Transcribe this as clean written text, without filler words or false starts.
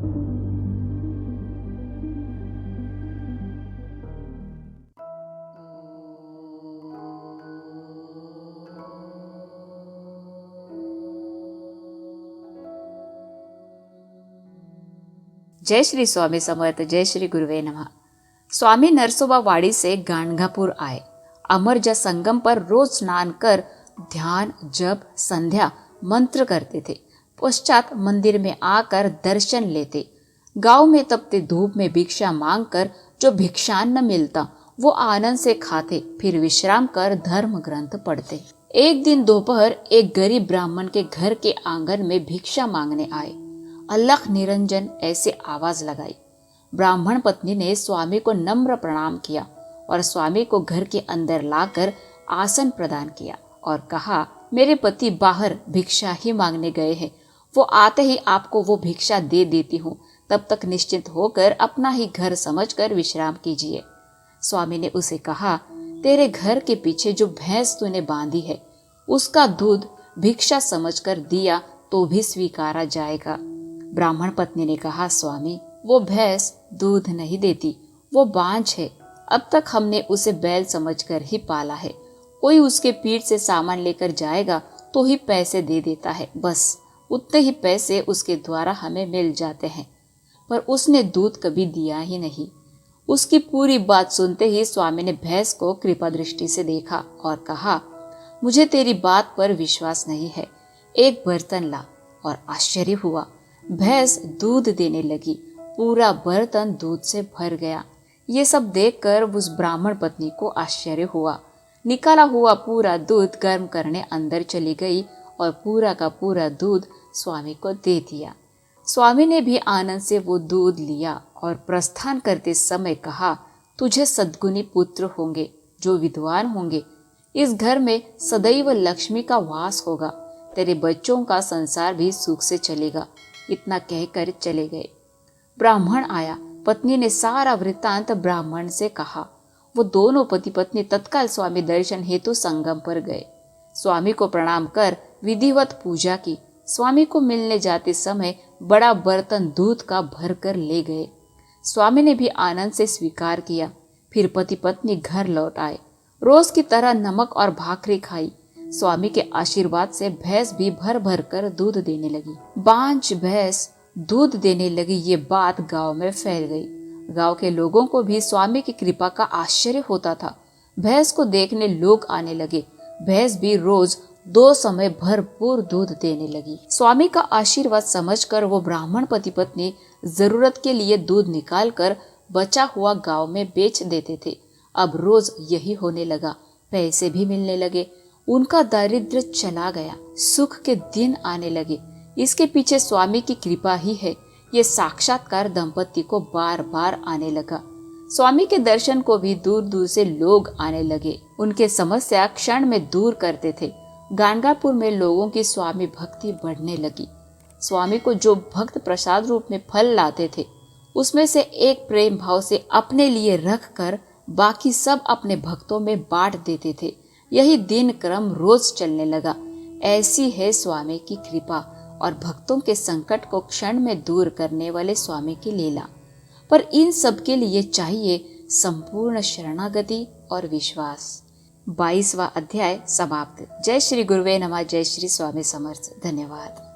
जय श्री स्वामी समर्थ। जय श्री गुरुवे नमः। स्वामी नरसोबा वाड़ी से गाणगापुर आए। अमरजा संगम पर रोज स्नान कर ध्यान, जप, संध्या, मंत्र करते थे। पश्चात मंदिर में आकर दर्शन लेते। गांव में तपते धूप में भिक्षा मांगकर जो भिक्षान्न मिलता वो आनंद से खाते, फिर विश्राम कर धर्म ग्रंथ पढ़ते। एक दिन दोपहर एक गरीब ब्राह्मण के घर के आंगन में भिक्षा मांगने आए। अल्लाह निरंजन ऐसे आवाज लगाई। ब्राह्मण पत्नी ने स्वामी को नम्र प्रणाम किया और स्वामी को घर के अंदर लाकर आसन प्रदान किया और कहा, मेरे पति बाहर भिक्षा ही मांगने गए हैं, वो आते ही आपको वो भिक्षा दे देती हूँ, तब तक निश्चिंत होकर अपना ही घर समझकर विश्राम कीजिए। स्वामी ने उसे कहा, तेरे घर के पीछे जो भैंस तूने बांधी है उसका दूध भिक्षा समझकर दिया तो भी स्वीकारा जाएगा। ब्राह्मण पत्नी ने कहा, स्वामी वो भैंस दूध नहीं देती, वो बांझ है। अब तक हमने उसे बैल समझकर ही पाला है। कोई उसके पीठ से सामान लेकर जाएगा तो ही पैसे दे देता है, बस उतने ही पैसे उसके द्वारा हमें मिल जाते हैं, पर उसने दूध कभी दिया ही नहीं। उसकी पूरी बात सुनते ही स्वामी ने भैंस को कृपा दृष्टि से देखा और कहा, मुझे तेरी बात पर विश्वास नहीं है, एक बर्तन ला। और आश्चर्य हुआ, भैंस दूध देने लगी। पूरा बर्तन दूध से भर गया। ये सब देखकर उस ब्राह्मण पत्नी को आश्चर्य हुआ। निकाला हुआ पूरा दूध गर्म करने अंदर चली गई और पूरा का पूरा दूध स्वामी को दे दिया। स्वामी ने भी आनंद से वो दूध लिया और प्रस्थान करते समय कहा, तुझे सद्गुणी पुत्र होंगे जो विद्वान होंगे। इस घर में सदैव लक्ष्मी का वास होगा। तेरे बच्चों का संसार भी सुख से चलेगा। इतना कहकर चले गए। ब्राह्मण आया। पत्नी ने सारा वृत्तांत ब्राह्मण से कहा। वो दोनों पति पत्नी तत्काल स्वामी दर्शन हेतु संगम पर गए। स्वामी को प्रणाम कर विधिवत पूजा की। स्वामी को मिलने जाते समय बड़ा बर्तन दूध का भर कर ले गए। स्वामी ने भी आनंद से स्वीकार किया। फिर पति पत्नी घर लौट आए। रोज की तरह नमक और भाखरी खाई। स्वामी के आशीर्वाद से भैंस भी भर भर कर दूध देने लगी। बांझ भैंस दूध देने लगी, ये बात गांव में फैल गई। गांव के लोगों को भी स्वामी की कृपा का आश्चर्य होता था। भैंस को देखने लोग आने लगे। भैंस भी रोज 2 समय भरपूर दूध देने लगी। स्वामी का आशीर्वाद समझकर वो ब्राह्मण पति पत्नी जरूरत के लिए दूध निकाल कर बचा हुआ गांव में बेच देते थे। अब रोज यही होने लगा। पैसे भी मिलने लगे। उनका दारिद्र्य चला गया। सुख के दिन आने लगे। इसके पीछे स्वामी की कृपा ही है। ये साक्षात्कार दंपति को बार बार आने लगा। स्वामी के दर्शन को भी दूर दूर से लोग आने लगे। उनके समस्या क्षण में दूर करते थे। गाणगापुर में लोगों की स्वामी भक्ति बढ़ने लगी। स्वामी को जो भक्त प्रसाद रूप में फल लाते थे उसमें से एक प्रेम भाव से अपने लिए रख कर बाकी सब अपने भक्तों में बांट देते थे। यही दिन क्रम रोज चलने लगा। ऐसी है स्वामी की कृपा और भक्तों के संकट को क्षण में दूर करने वाले स्वामी की लीला। पर इन सब के लिए चाहिए संपूर्ण शरणागति और विश्वास। 22वां अध्याय समाप्त। जय श्री गुरुवे नमः। जय श्री स्वामी समर्थ। धन्यवाद।